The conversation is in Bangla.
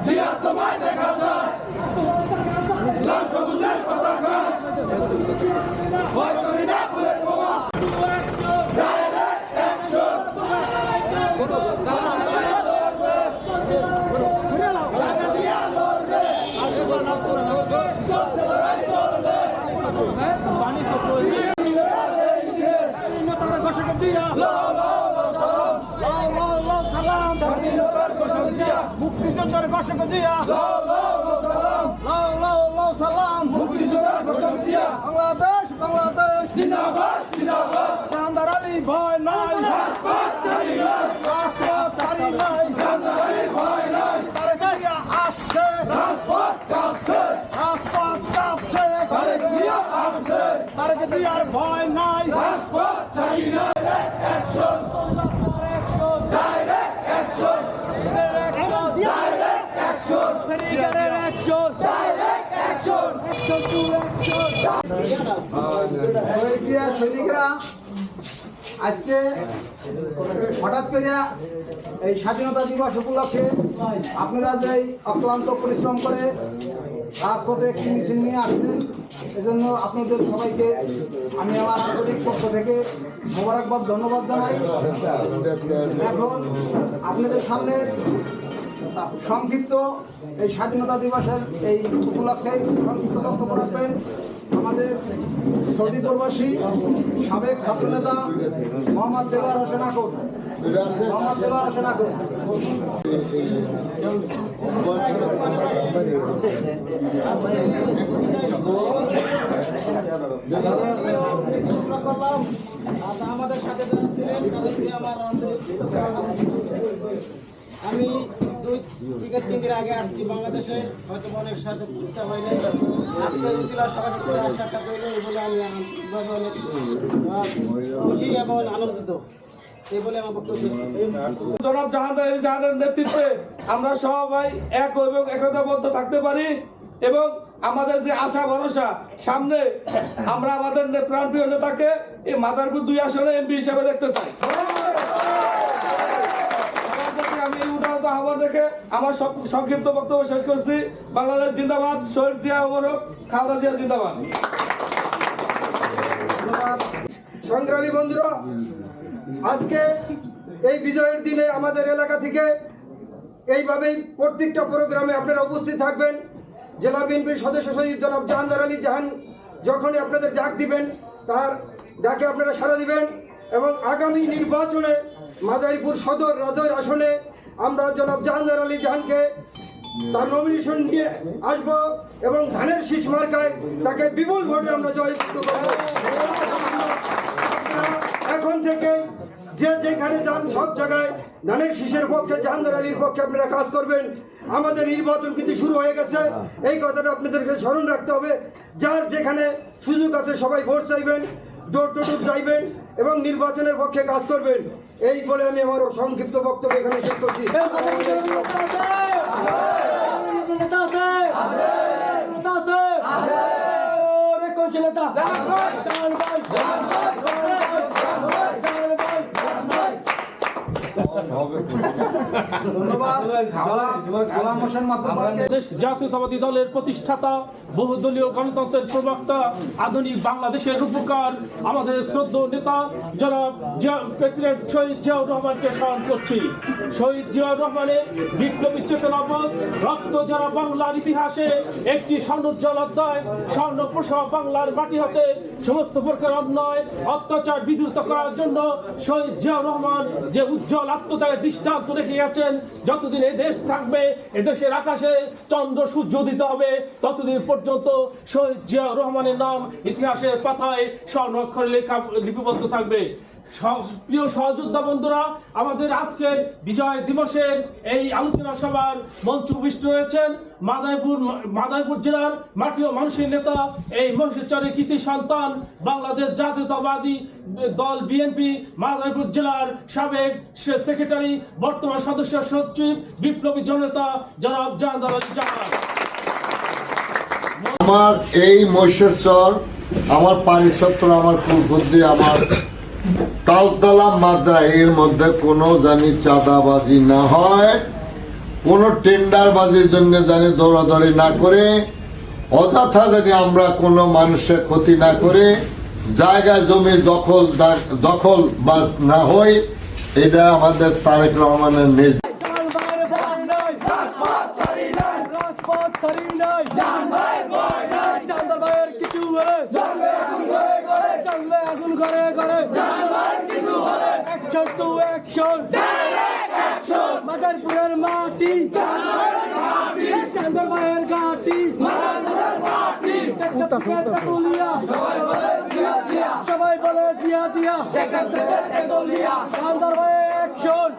জিয়া তোমায় দেখা যায় লাল সবুজের পতাকা ভয় করি না ফুলের বোমা ডাইরেক্ট অ্যাকশন মুক্তিযোদ্ধার ঘোষক জিয়া সালাম মুক্তিযোদ্ধার ঘোষক জিয়া বাংলাদেশ বাংলাদেশ জিন্দাবাদ জিন্দাবাদ জাহাঙ্গীর আলী ভয় নাই রাজপথ ছাড়ি নাই রাজপথ ছাড়ি নাই জাহাঙ্গীর আলী ভয় নাই তারেক জিয়া আসছে রাজপথ কাঁপছে রাজপথ কাঁপছে তারেক জিয়া আসছে তারেক জিয়ার ভয় নাই রাজপথ ছাড়ি নাই action direct action direct action direct action সৈনিকরা আজকে হঠাৎ করে এই স্বাধীনতা দিবস উপলক্ষে আপনারা যে অক্লান্ত পরিশ্রম করে রাজপথে একটি মিছিল নিয়ে আসলেন এজন্য আপনাদের সবাইকে আমি আমার আন্তরিক পক্ষ থেকে মোবারকবাদ ধন্যবাদ জানাই। এখন আপনাদের সামনে সংক্ষিপ্ত এই স্বাধীনতা দিবসের এই উপলক্ষে সংক্ষিপ্ত বক্তব্য রাখবেন আমাদের সৌদি প্রবাসী সাবেক ছাত্রনেতা মোহাম্মদ দেলোয়ার হোসেন আকর। মোহাম্মদ দেলোয়ার হোসেন আকর আমাদের সাথে যারা ছিলেন আমার আমি 2-3 দিন আগে আসছি বাংলাদেশে, হয়তো অনেক সাথে পরিচয় হয় নাই। আজকে ছিল সবার সাথে সাক্ষাৎ হইল, এই বলে আমি অনেক খুশি এবং আনন্দিত। এই বলে আমার বক্তব্য শেষ করছি। জনাব জাহাঙ্গীর আলী জাহানের নেতৃত্বে আমরা সবাই এক এবং একতাবদ্ধ থাকতে পারি এবং আমাদের যে আশা ভরসা সামনে আমরা আমাদের প্রাণপ্রিয় নেতাকে এই মাদারপুর 2 আসনে এমপি হিসেবে দেখতে চাই। আমি এই উদাহরণ আহ্বান রেখে আমার সংক্ষিপ্ত বক্তব্য শেষ করছি। বাংলাদেশ জিন্দাবাদ, শহীদ জিয়া ওমর, খালেদা জিয়া জিন্দাবাদ। সংগ্রামী বন্ধুরা, আজকে এই বিজয়ের দিনে আমাদের এলাকা থেকে এইভাবেই প্রত্যেকটা প্রোগ্রামে আপনারা উপস্থিত থাকবেন। জেলা বিএনপির সদস্য সচিব জনাব জাহাঙ্গীর আলী জাহান যখনই আপনাদের ডাক দিবেন তার ডাকে আপনারা সাড়া দিবেন এবং আগামী নির্বাচনে মাদারীপুর সদর রাজৈর আসনে আমরা জনাব জাহাঙ্গীর আলী জাহানকে তার নমিনেশন নিয়ে আসব এবং ধানের শীষ মার্কায় তাকে বিপুল ভোটে আমরা জয়যুক্ত করব। এখন থেকে যে যেখানে যান সব জায়গায় ধানের শীষের পক্ষে, জাহাঙ্গীর আলীর পক্ষে আপনারা কাজ করবেন। আমাদের নির্বাচন কিন্তু শুরু হয়ে গেছে, এই কথাটা আপনাদেরকে স্মরণ রাখতে হবে। যার যেখানে সুযোগ আছে সবাই ভোট চাইবেন, ডোর টু ডোর যাইবেন এবং নির্বাচনের পক্ষে কাজ করবেন। এই বলে আমি আমার সংক্ষিপ্ত বক্তব্য এখানে শেষ করছি। জাতীয়তাবাদী দলের প্রতিষ্ঠাতা, বহুদলীয় গণতন্ত্রের প্রবক্তা, আধুনিক বাংলাদেশের রূপকার আমাদের শ্রদ্ধেয় নেতা জনাব প্রেসিডেন্ট শহীদ জিয়াউর রহমানকে স্মরণ করছি। শহীদ জিয়াউর রহমানের বিপ্লবী চেতনাবোধ রক্ত যারা বাংলার ইতিহাসে একটি স্বর্ণোজ্জ্বল অধ্যায়। স্বর্ণপ্রসব বাংলার মাটি হতে সমস্ত প্রকার অন্যায় অত্যাচার বিদ্রুত করার জন্য শহীদ জিয়াউর রহমান যে উজ্জ্বল আত্মত্যাগের দৃষ্টান্ত রেখে গেছেন। যতদিন এই দেশ থাকবে, এদেশের আকাশে চন্দ্র সূর্য উদিত হবে, ততদিন পর্যন্ত শহীদ জিয়াউর রহমানের নাম ইতিহাসের পাতায় স্বর্ণ অক্ষরে লেখা লিপিবদ্ধ থাকবে। প্রিয় সহযোদ্ধা বন্ধুরা, আমাদের আজকের বিজয় দিবসের এই আলোচনা সভার মঞ্চ উপবিষ্ট রয়েছেন মাদারীপুর জেলার মাটি ও মানুষের নেতা, এই মহিষচরের কৃতি সন্তান, বাংলাদেশ জাতীয়তাবাদী দল বিএনপি মাদারীপুর জেলার সাবেক সেক্রেটারি, বর্তমান সদস্য সচিব, বিপ্লবী জনতা জনাব জাহাঙ্গীর আলী জাহান। আমার এই মহিষচর আমার পারিসত্র, আমার ফুলবুদ্ধি, আমার তালতলা মাদ্রা এর মধ্যে কোনো জানি চাঁদাবাজি না হয়, কোনো টেন্ডারবাজির জন্য জানি দৌড়াদৌড়ি না করে, অযথা জানি আমরা কোনো মানুষের ক্ষতি না করে, জায়গা জমি দখলবাজ না হই, এটা আমাদের তারেক রহমানের নির্দেশ। বাজারপুরের মাটি চান্দর ভাইয়ের ঘাটি সবাই বলে জিয়া জিয়া চান্দর ভাইয়ের অ্যাকশন